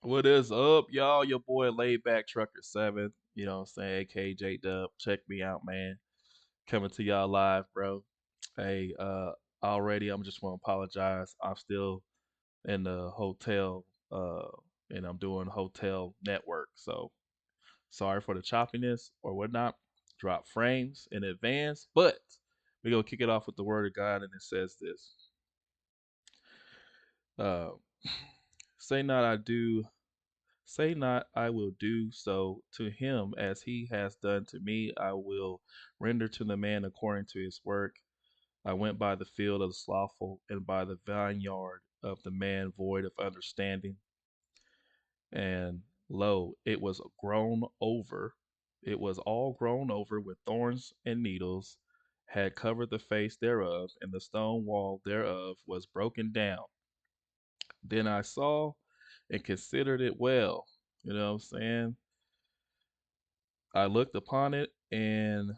What is up, y'all? Your boy LaidBack Trucker 7. You know what I'm saying? AK Dub. Check me out, man. Coming to y'all live, bro. Hey, already I'm just want to apologize. I'm still in the hotel, and I'm doing hotel network. So sorry for the choppiness or whatnot. Drop frames in advance, but we're gonna kick it off with the word of God, and it says this. Uh, say not I do Say not, I will do so to him as he has done to me. I will render to the man according to his work. I went by the field of the slothful and by the vineyard of the man void of understanding. And lo, it was grown over. It was all grown over with thorns and needles, had covered the face thereof, and the stone wall thereof was broken down. Then I saw and considered it well. You know what I'm saying? I looked upon it and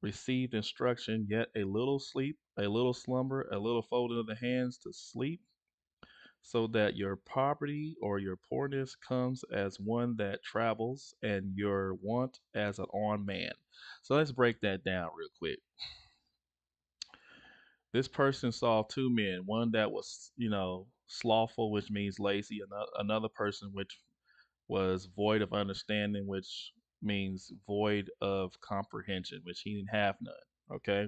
received instruction, yet a little sleep, a little slumber, a little folding of the hands to sleep, so that your poverty or your poorness comes as one that travels, and your want as an armed man. So let's break that down real quick. This person saw two men, one that was, slothful, which means lazy, another person which was void of understanding, which means void of comprehension, which he didn't have none. Okay.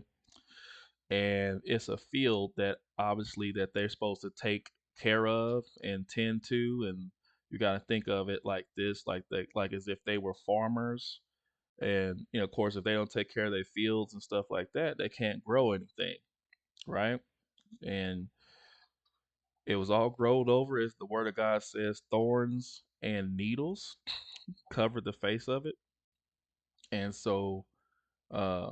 And it's a field that obviously that they're supposed to take care of and tend to. And you got to think of it like this, like as if they were farmers. And, of course, if they don't take care of their fields and stuff like that, they can't grow anything. Right. And it was all growed over, as the word of God says, thorns and needles covered the face of it. And so uh,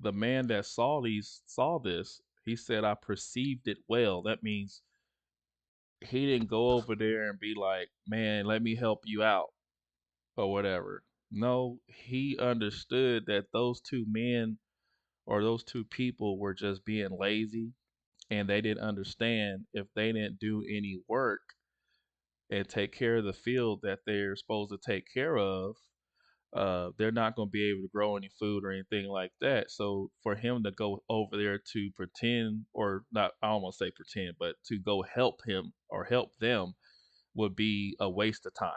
the man that saw this, he said, "I perceived it well." That means he didn't go over there and be like, "Man, let me help you out," or whatever. No, he understood that those two men or those two people were just being lazy, and they didn't understand if they didn't do any work and take care of the field that they're supposed to take care of, they're not going to be able to grow any food or anything like that. So for him to go over there to pretend, or not, I almost say pretend, but to go help him or help them would be a waste of time.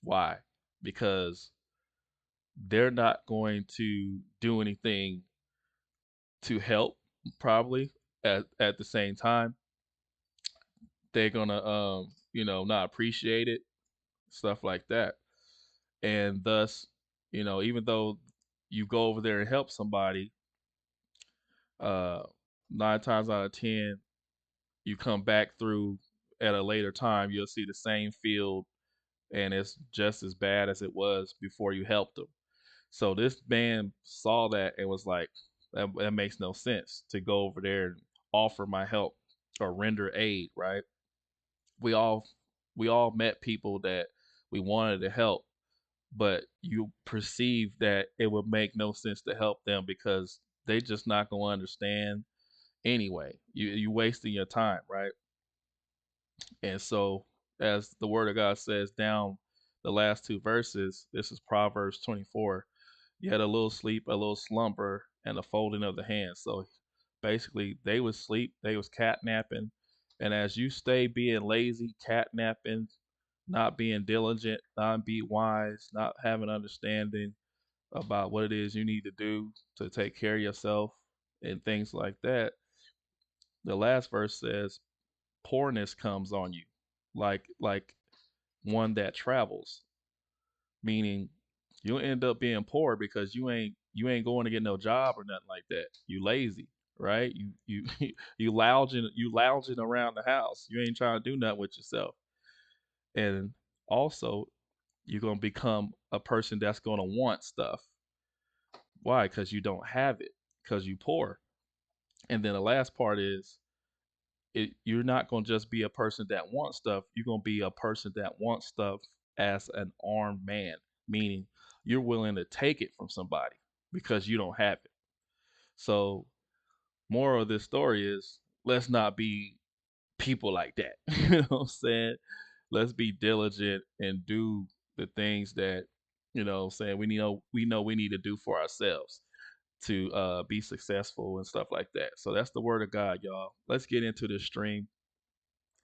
Why? Because they're not going to do anything to help, probably. At the same time, they're gonna not appreciate it, stuff like that. And thus, even though you go over there and help somebody, uh, 9 times out of 10, you come back through at a later time, you'll see the same field, and it's just as bad as it was before you helped them. So this man saw that and was like, that makes no sense to go over there and offer my help or render aid, right? We all we all met people that we wanted to help, but you perceive that it would make no sense to help them because they just not gonna understand anyway. You wasting your time, right? And so, as the Word of God says down the last two verses, this is Proverbs 24. You had a little sleep, a little slumber, and a folding of the hands. So basically, they was sleep, they was catnapping, and as you stay being lazy, catnapping, not being diligent, not be wise, not having understanding about what it is you need to do to take care of yourself and things like that. The last verse says, "Poorness comes on you, like one that travels," meaning you'll end up being poor because you ain't going to get no job or nothing like that. You lazy, right? You you lounging around the house. You ain't trying to do nothing with yourself. And also, you're gonna become a person that's gonna want stuff. Why? Because you don't have it. Because you poor. And then the last part is, you're not gonna just be a person that wants stuff. You're gonna be a person that wants stuff as an armed man, meaning you're willing to take it from somebody because you don't have it. So, moral of this story is, let's not be people like that. You know what I'm saying? let's be diligent and do the things that, saying we know we need to do for ourselves to be successful and stuff like that. So that's the word of God, y'all. Let's get into this stream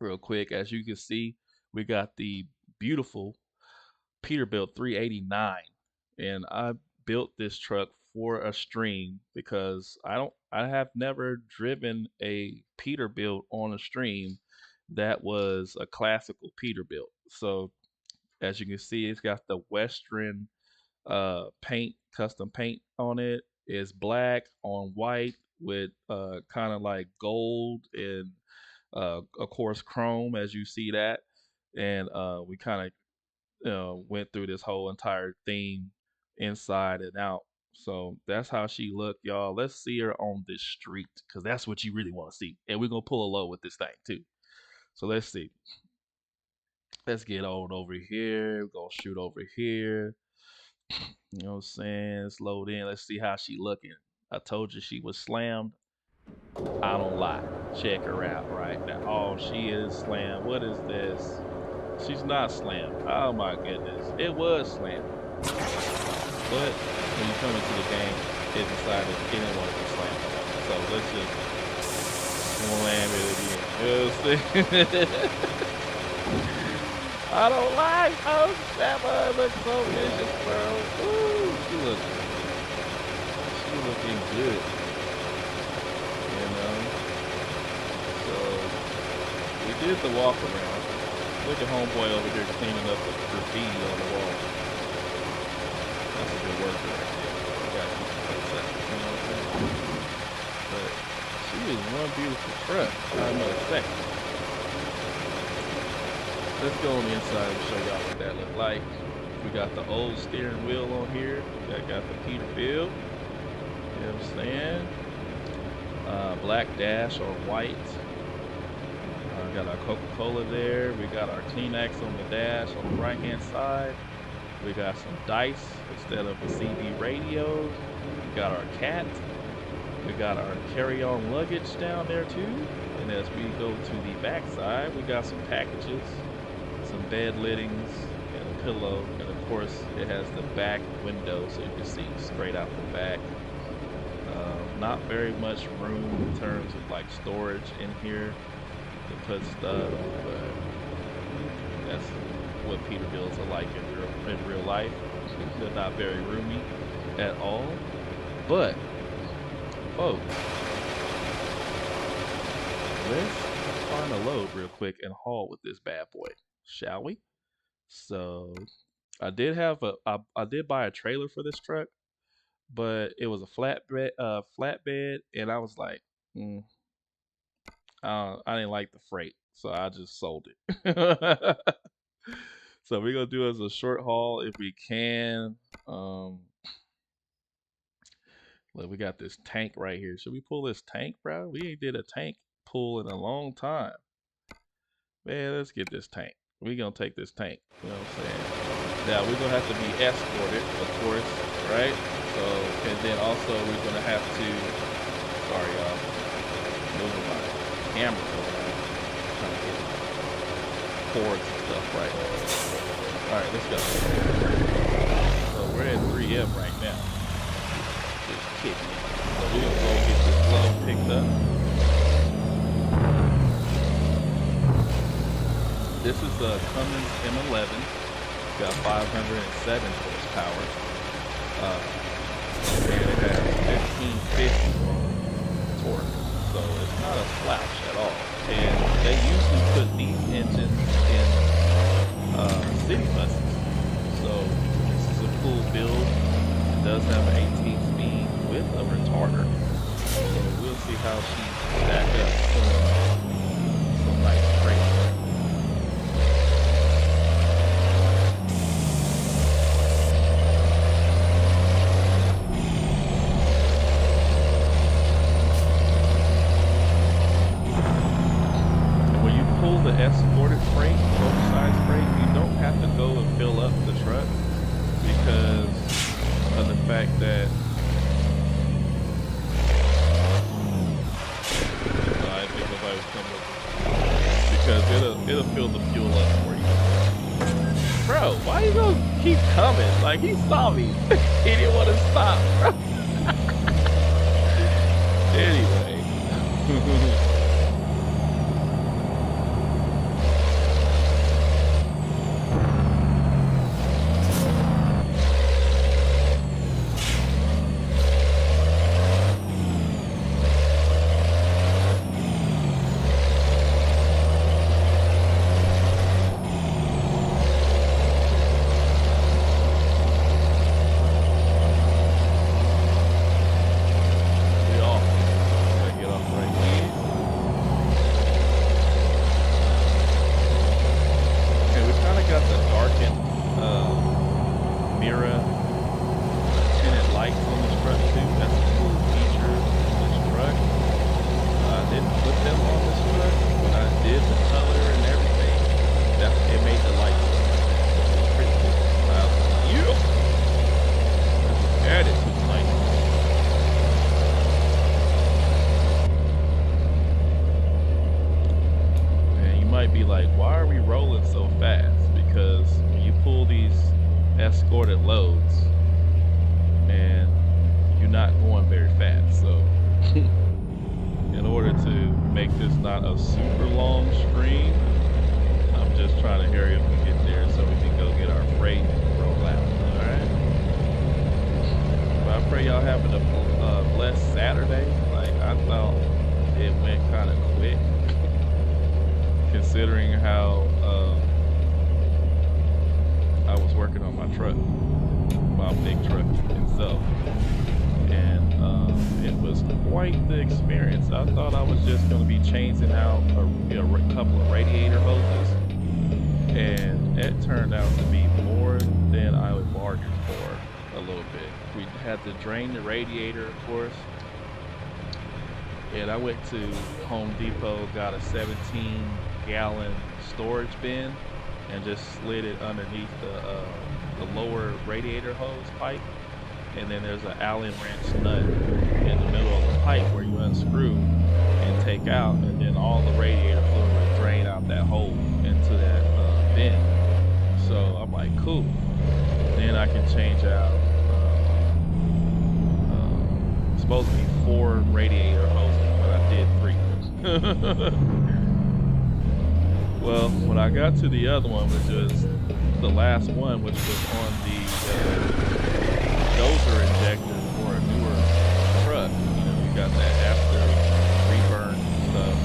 real quick. As you can see, we got the beautiful Peterbilt 389, and I built this truck for a stream because I have never driven a Peterbilt on a stream that was a classical Peterbilt. So as you can see, it's got the Western paint, custom paint on it. It's black on white with kind of like gold and of course chrome, as you see that. And we kind of went through this whole entire theme inside and out. So that's how she looked, y'all. Let's see her on this street because that's what you really want to see. And we're gonna pull a load with this thing too. So let's see. Let's get on over here. We're gonna shoot over here. You know what I'm saying? Let's load in. Let's see how she looking. I told you she was slammed. I don't lie. Check her out right now. Oh, she is slammed. What is this? She's not slammed. Oh my goodness. It was slammed. But when you come into the game, it decided it didn't want to be slammed. So let's just slam it again. You know what I'm saying? I don't like. Oh, Shabba looks so vicious, bro. Ooh, she looking good. You know? So we did the walk around. Look at homeboy over here cleaning up the graffiti on the wall. That's a good worker right there. You gotta keep the place up. You know what I'm saying? But she is one beautiful truck. I must say. Let's go on the inside and show y'all what that look like. We got the old steering wheel on here. I got the Peterbilt. You know what I'm saying? Black dash on white. Got our Coca-Cola there. We got our Kleenex on the dash on the right hand side. We got some dice instead of a CB radio. We got our cat. We got our carry-on luggage down there too. And as we go to the back side, we got some packages, some bed liddings, and a pillow. And of course, it has the back window so you can see straight out the back. Not very much room in terms of like storage in here to put stuff, but that's what Peterbilts are like in real life. They're not very roomy at all. But folks, let's find a load real quick and haul with this bad boy, shall we? So I did buy a trailer for this truck, but it was a flatbed, and I was like, I didn't like the freight, so I just sold it. So we're gonna do it as a short haul if we can. Look, we got this tank right here. Should we pull this tank, bro? We ain't did a tank pull in a long time. Man, let's get this tank. We're gonna take this tank. You know what I'm saying? Now we're gonna have to be escorted, of course, right? So, and then also we're gonna have to. Sorry, y'all. Moving my camera around. Trying to get cords and stuff right. All right, let's go. So we're at 3M right now. Just kicking it. So we're gonna go get this load picked up. This is a Cummins M11. It's got 507 horsepower. And it has 1550 torque. So it's not a slouch at all. And they usually put these engines in city buses. So this is a cool build. It does have an 18-speed with a retarder. So we'll see how she stack up some nice traits. Escorted freight, oversized freight, you don't have to go and fill up the truck because of the fact that I think nobody was coming up because it'll fill the fuel up for you. Bro, why you gonna keep coming? Like, he saw me. He didn't want to stop, bro. Anyway. Escorted loads and you're not going very fast, so in order to make this not a super long stream, I'm just trying to hurry up and get there so we can go get our freight and roll out. Alright, well, I pray y'all having a blessed Saturday. Like, I thought it went kind of quick considering how I was working on my truck, my big truck itself, and it was quite the experience. I thought I was just going to be changing out a couple of radiator hoses, and it turned out to be more than I would bargain for a little bit. We had to drain the radiator, of course, and I went to Home Depot, got a 17-gallon storage bin, and just slid it underneath the lower radiator hose pipe, and then there's an Allen wrench nut in the middle of the pipe where you unscrew and take out, and then all the radiator fluid will drain out that hole into that bin. So I'm like, cool. Then I can change out supposed to be 4 radiator hoses, but I did 3. Well, when I got to the other one, which was the last one, which was on the dozer injector for a newer truck, you know, you got that after reburn stuff,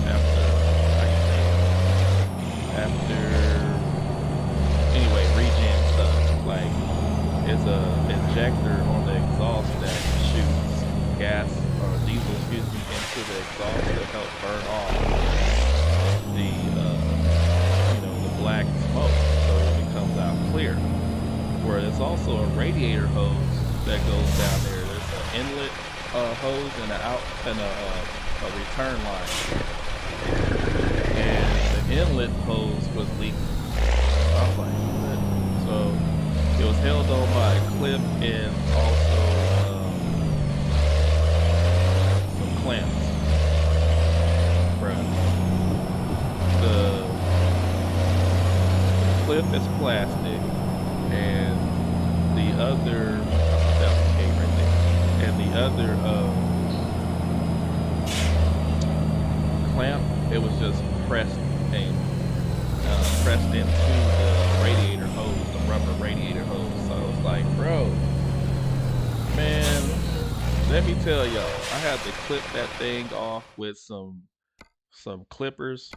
anyway, regen stuff. Like, it's a injector on the exhaust that shoots gas or diesel, into the exhaust to help burn off the black smoke, so it becomes out clear. Where there's also a radiator hose that goes down there. There's an inlet hose and a return line, and the inlet hose was leaking. I was like, what? So it was held on by a clip and also some clamps. Bruh. The clip is plastic, and the other that's okay right there, and the other clamp, it was just pressed into the radiator hose, the rubber radiator hose. So I was like, bro, man, let me tell y'all, I had to clip that thing off with some clippers,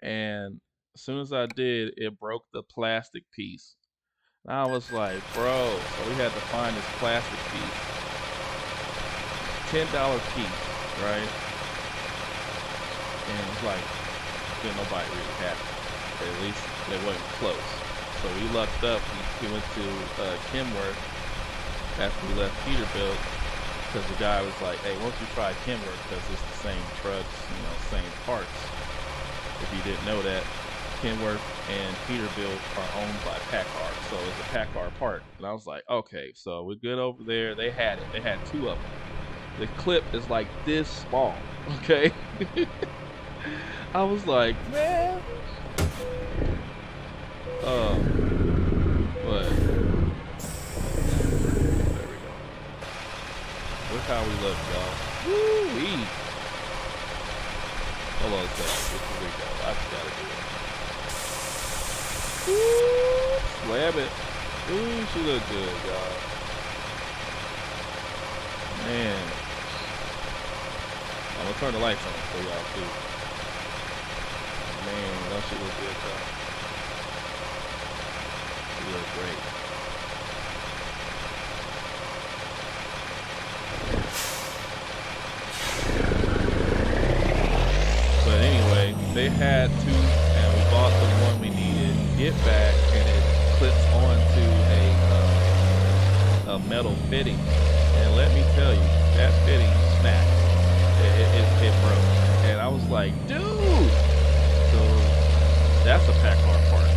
and as soon as I did, it broke the plastic piece. And I was like, bro, so we had to find this plastic piece. $10 piece, right? And it's like, didn't nobody really have it. At least they wasn't close. So we lucked up. We went to Kenworth after we left Peterbilt, because the guy was like, hey, why don't you try Kenworth, because it's the same trucks, you know, same parts. If you didn't know that, Kenworth and Peterbilt are owned by PACCAR, so it's a PACCAR part. And I was like, okay, so we're good over there. They had it. They had 2 of them. The clip is like this small, okay? I was like, man. how we look, y'all. Woo-wee. Hold on a second. Here we go. I just gotta do it. Woo! Slam it. Ooh, she look good, y'all. Man. I'm gonna turn the lights on for y'all too. Man, that shit look good, though. She look great. But anyway, they had to, and we bought the one we needed, get back, and it clips onto a metal fitting. And let me tell you, that fitting snapped. It broke. And I was like, dude! So that's a Packard part.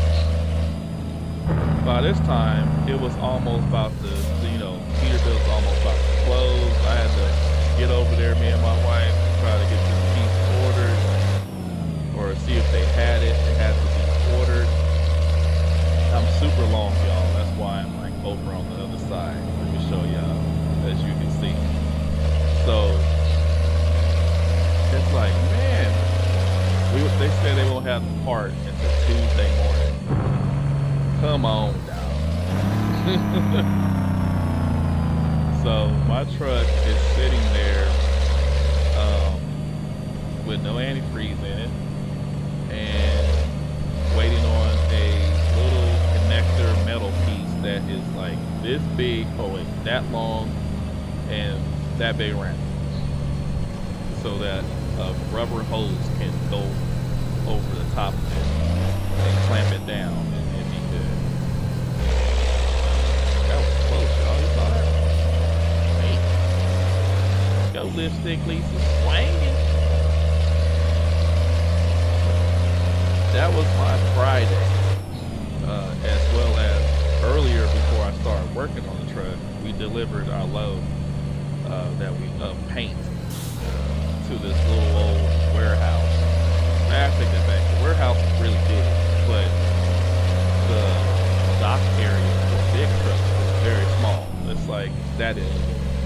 By this time, it was almost about to, Peterbilt's almost about to close. I had to get over there, me and my wife, try to get this piece ordered, or see if they had it. It had to be ordered. I'm super long, y'all. That's why I'm like over on the other side. Let me show y'all, as you can see. So it's like, man, they said they won't have the part until Tuesday morning. Come on, dog. So my truck is sitting there with no antifreeze in it and waiting on a little connector metal piece that is like this big, that long and that big around, so that a rubber hose can go over the top of it and clamp it down and be good. That was close, y'all. You saw that? Hey. Go lipstick, Lisa. Swinging. That was my Friday. As well as earlier, before I started working on the truck, we delivered our load that we paint to this little old warehouse. I take that back. The warehouse is really big, but the dock area for big trucks is very small. It's like that didn't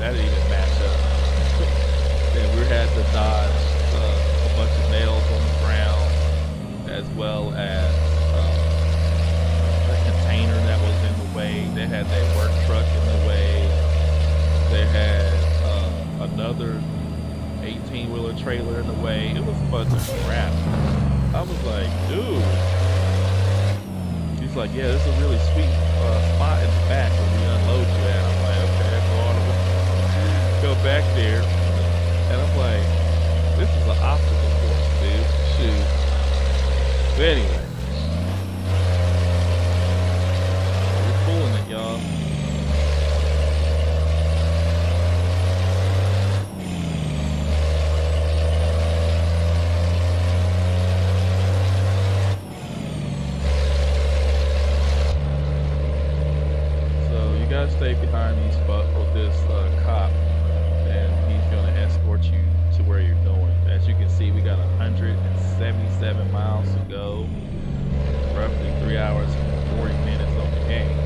even match up. And we had to dodge a bunch of nails on the ground, as well as a container that was in the way. They had their work truck in the way. They had another 18-wheeler trailer in the way. It was a bunch of crap. I was like, dude. He's like, yeah, this is a really sweet spot in the back where we unload you at. I'm like, okay, go back there. And I'm like, this is an obstacle course, dude. Shoot. But anyway. We're pulling it, y'all. Stay behind these this cop, and he's going to escort you to where you're going. As you can see, we got 177 miles to go, roughly 3 hours and 40 minutes on the game.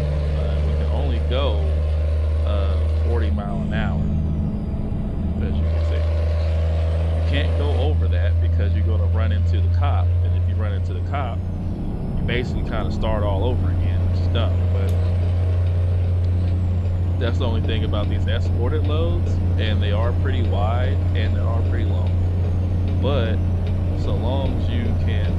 We can only go 40 miles an hour, as you can see. You can't go over that because you're going to run into the cop, and if you run into the cop, you basically kind of start all over again, which is dumb. But that's the only thing about these escorted loads, and they are pretty wide and they are pretty long. But so long as you can,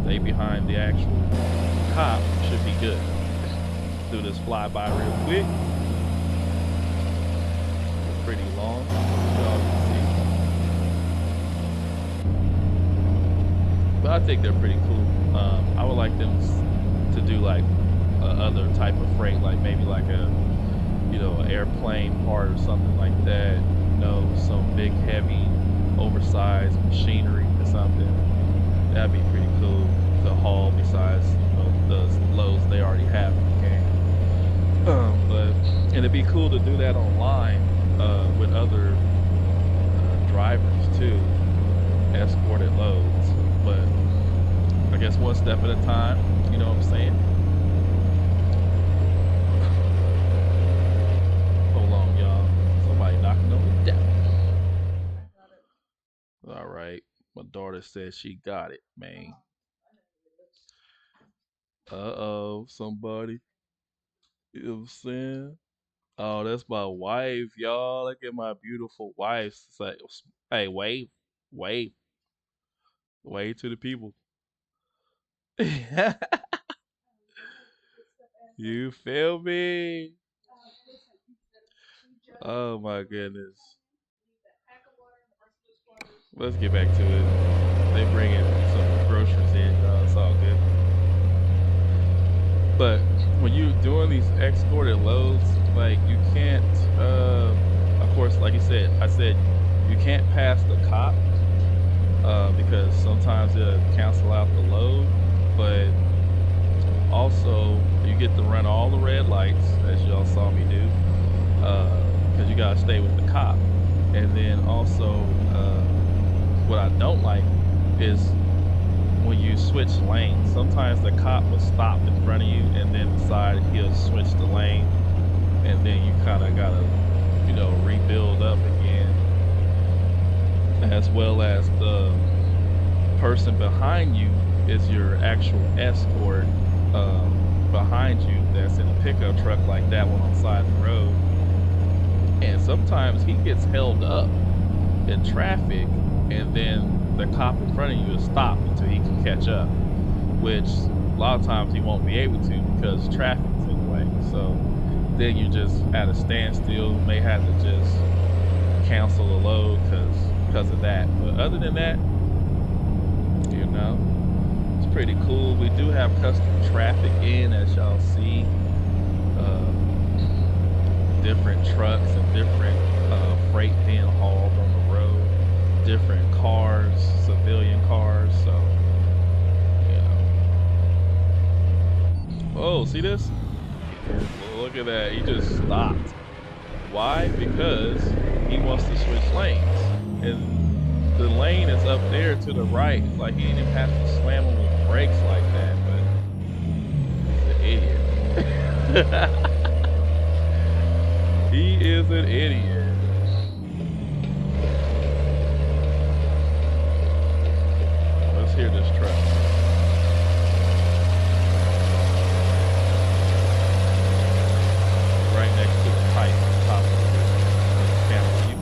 stay behind the actual cop, should be good. Do this flyby real quick. Pretty long, as y'all can see. But I think they're pretty cool. I would like them to do like other type of freight, like maybe like an airplane part or something like that, some big heavy oversized machinery or something. That'd be pretty cool to haul besides the loads they already have in the game. And it'd be cool to do that online with other drivers too, escorted loads. But I guess one step at a time, you know what I'm saying? My daughter said she got it, man. Uh-oh, somebody. You know what I'm saying? Oh, that's my wife, y'all. Look at my beautiful wife. It's like, hey, wave, wave to the people. You feel me? Oh my goodness. Let's get back to it. They bringing some groceries in, y'all. It's all good. But when you doing these escorted loads, like you can't. Of course, like you said, I said you can't pass the cop because sometimes it'll cancel out the load. But also, you get to run all the red lights, as y'all saw me do, because you gotta stay with the cop. And then also, what I don't like is when you switch lanes. Sometimes the cop will stop in front of you and then decide he'll switch the lane, and then you kind of gotta, rebuild up again. As well as the person behind you is your actual escort behind you that's in a pickup truck like that one on the side of the road. And sometimes he gets held up in traffic, and then the cop in front of you is stopped until he can catch up, which a lot of times he won't be able to because traffic's in the way. So then you just at a standstill, may have to just cancel the load because of that. But other than that, it's pretty cool. We do have custom traffic in, as y'all see. Different trucks and different freight being hauled on the road, different cars, civilian cars. So, oh, see this? Look at that. He just stopped. Why? Because he wants to switch lanes. And the lane is up there to the right. It's like he didn't even have to slam on the brakes like that, but he's an idiot. He is an idiot. Let's hear this truck. Right next to the pipe on top of the camera view.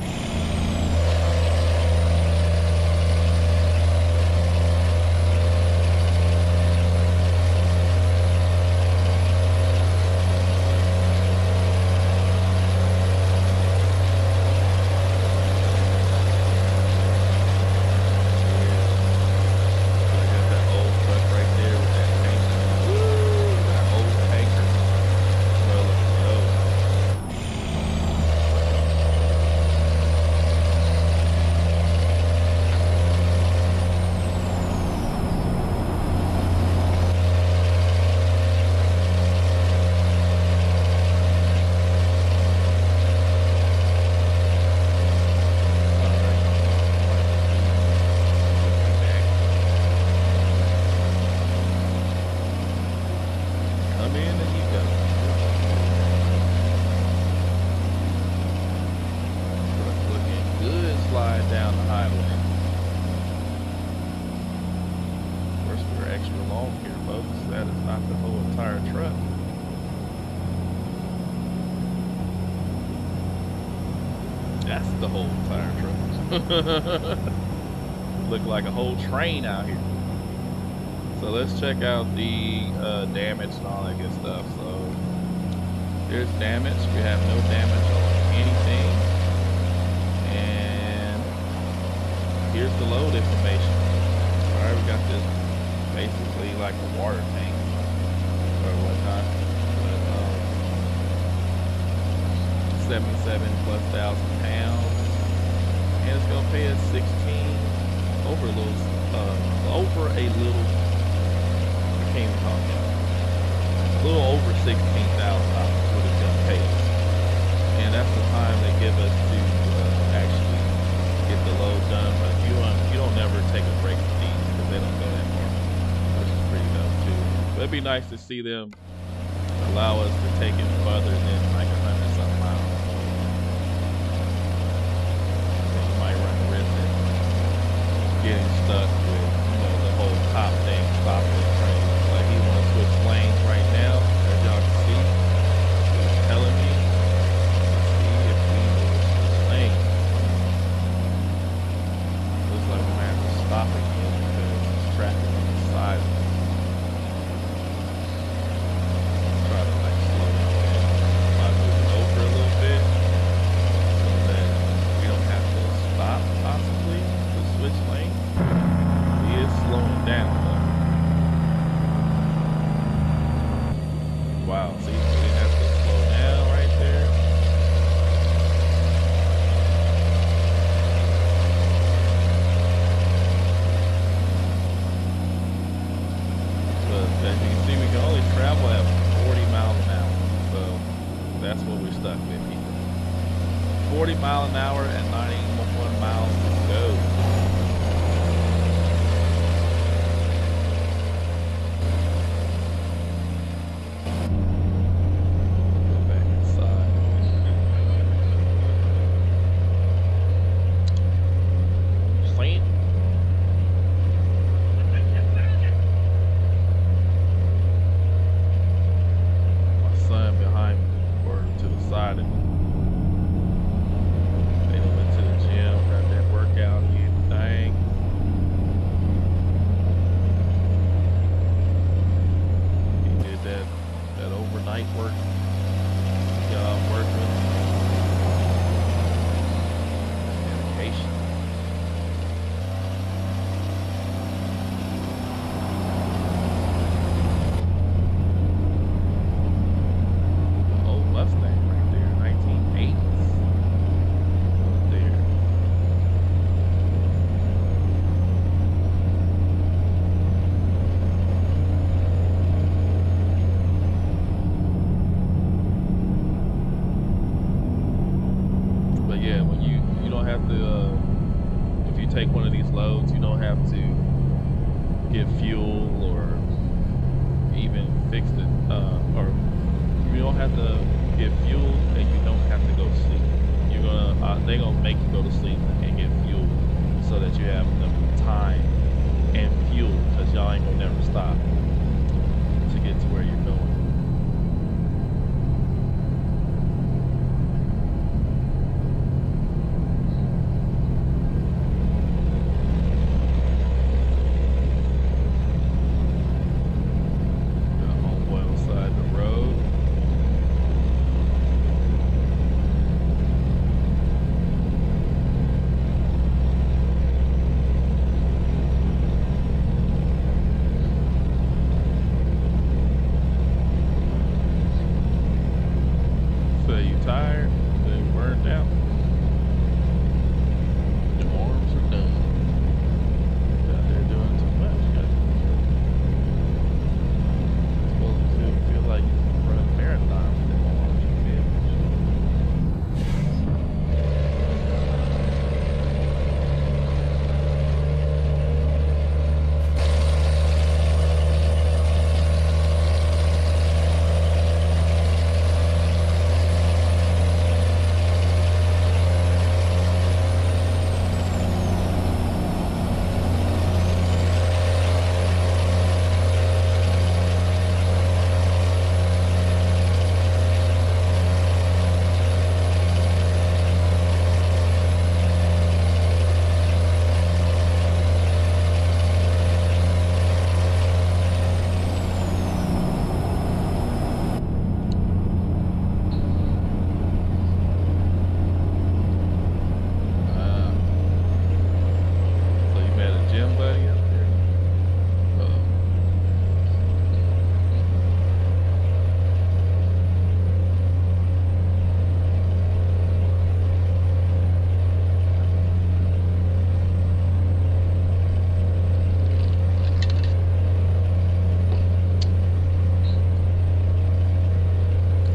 That's the whole entire truck. Look like a whole train out here. So let's check out the damage and all that good stuff. So here's damage. We have no damage on anything. And here's the load information. Alright, we got this basically like a water tank or whatnot. But 77 plus 1,000 pounds. And it's gonna pay us 16 over a little I can't even talk now. A little over $16,000 what it's gonna pay us. And that's the time they give us to actually get the load done. But you don't never take a break with these because they don't go that far, which is pretty dope too. But it'd be nice to see them allow us to take it further than like 100-something miles. So you might run the risk of getting stuck mile an hour and 91 miles to go. Go back inside. Slant. My son behind me, or to the side of me. They done went to the gym, got that workout in, dang. He did that overnight work. Got off work with dedication. Old Mustang right there, 1980s. There. But yeah, when you don't have to if you take one of these loads, you don't have to get fuel or even fix it, or you don't have to get fuel, and you don't have to go to sleep. They're gonna make you go to sleep and get fuel so that you have enough time and fuel, because y'all ain't gonna never stop to get to where you're going. Got a homeboy on the side of the road. So you tired? Then burned out. Your arms are done. Out there doing too much. You're supposed to feel like you can run a marathon with them arms. You feel so you met a gym buddy up there?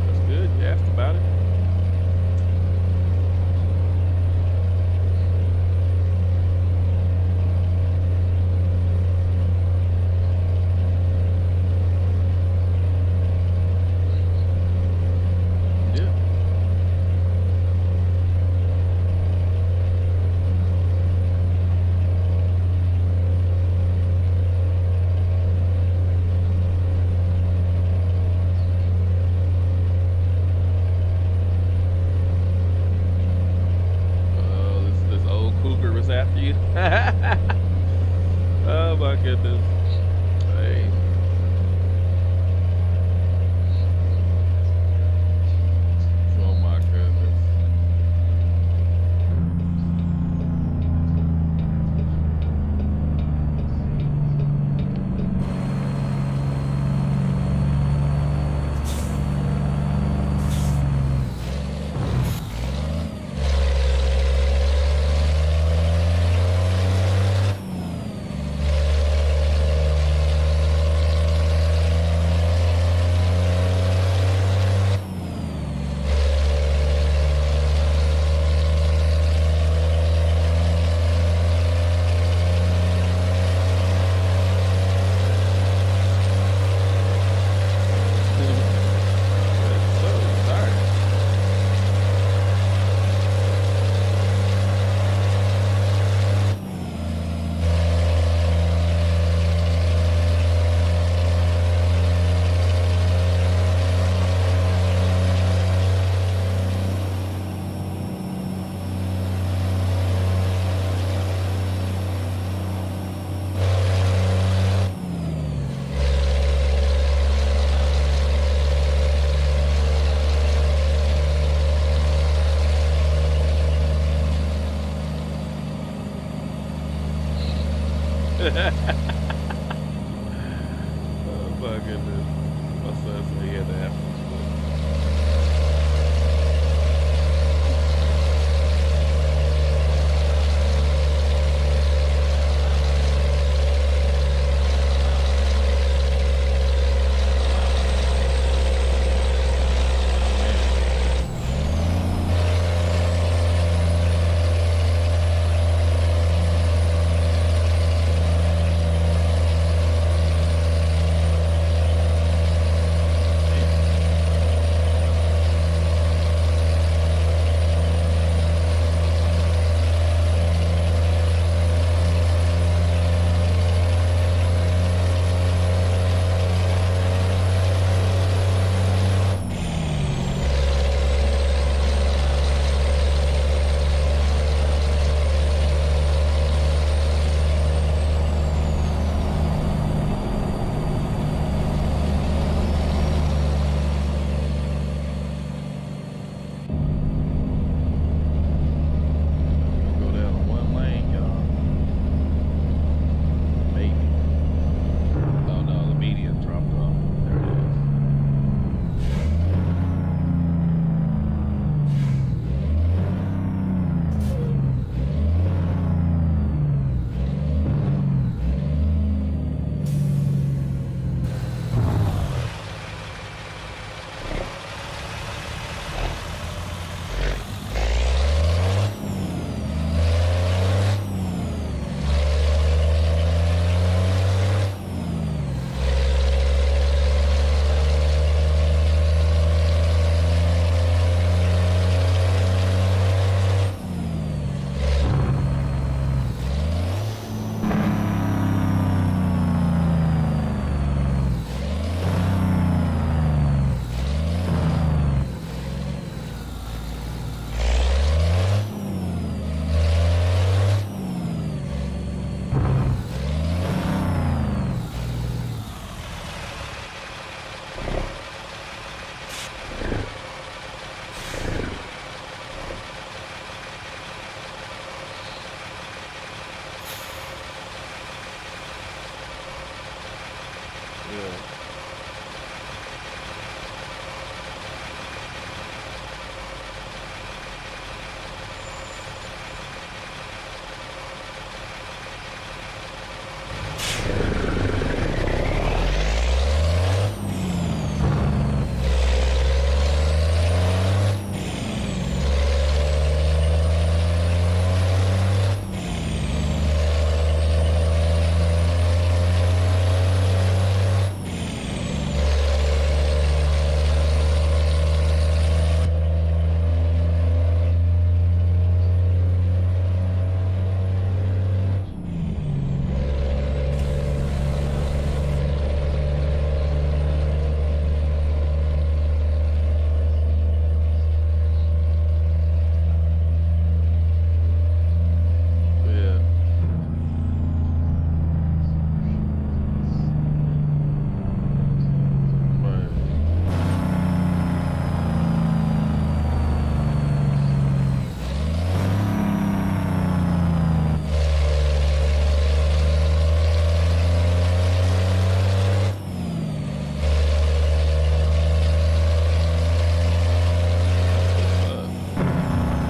That's good. You asked about it. Yeah. This old cougar was after you. Oh my goodness. Hey. Oh my goodness. Oh my goodness. My son said he had to have this book. Go down one lane, y'all. Maybe. Oh no, the median dropped off. There it is. Yeah. Yeah. Right.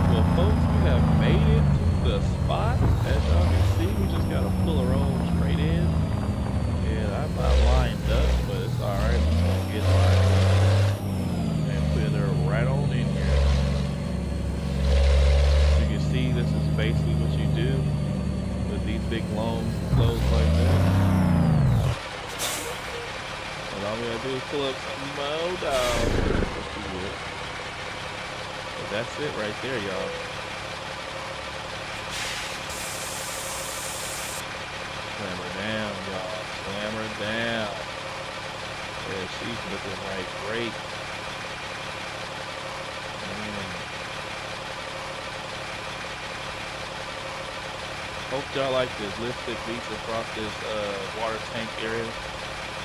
Well, folks, we have made it to the spot. As y'all can see, we just gotta pull our own straight in. And I'm not lined up, but it's alright. We're gonna get lined up and put her right on in here. As you can see, this is basically what you do with these big long loads like this. And all we gotta do is pull up some more down. But that's it right there, y'all. Slam her down, y'all. Slam her down. Yeah, she's looking like great. Hope y'all like this lipstick beats across this water tank area.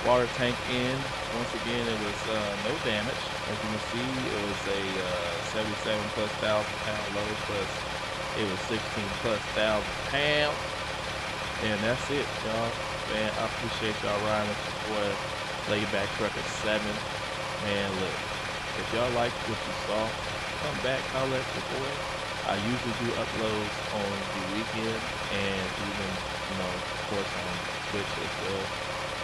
Water tank in. Once again, it was no damage. As you can see, it was a 77 plus thousand pound load plus it was 16 plus thousand pounds. And that's it, y'all. Man, I appreciate y'all riding with your boy, LaidBack Truckin 7. Man, look, if y'all like what you saw, come back, holler at your boy. I usually do uploads on the weekend and even, of course, on Twitch as well,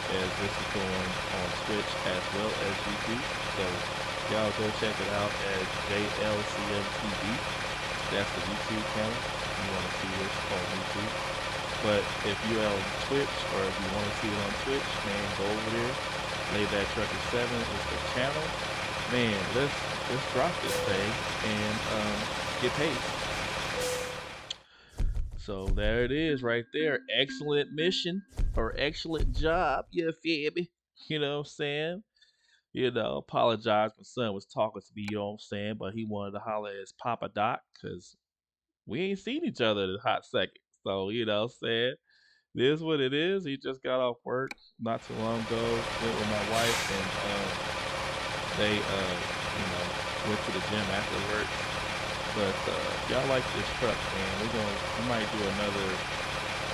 as this is going on Twitch as well as YouTube. So y'all go check it out at JLCMTV. That's the YouTube channel. If you want to see this on YouTube. But if you're on Twitch or if you want to see it on Twitch, man, go over there. LaidBack Truckin 7 is the channel. Man, let's drop this thing and get paid. So there it is right there. Excellent mission or excellent job. You feel me? You know what I'm saying? Apologize. My son was talking to me, you know what I'm saying? But he wanted to holler at his Papa Doc because we ain't seen each other in a hot second. So, you know what I'm saying? It is what it is. He just got off work not too long ago. Went with my wife and they went to the gym after work. But y'all like this truck, man. We might do another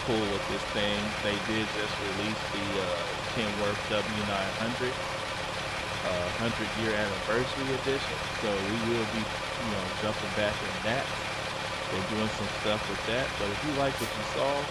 pull with this thing. They did just release the Kenworth W900 100-year anniversary edition. So we will be, jumping back in that and doing some stuff with that. But if you like what you saw,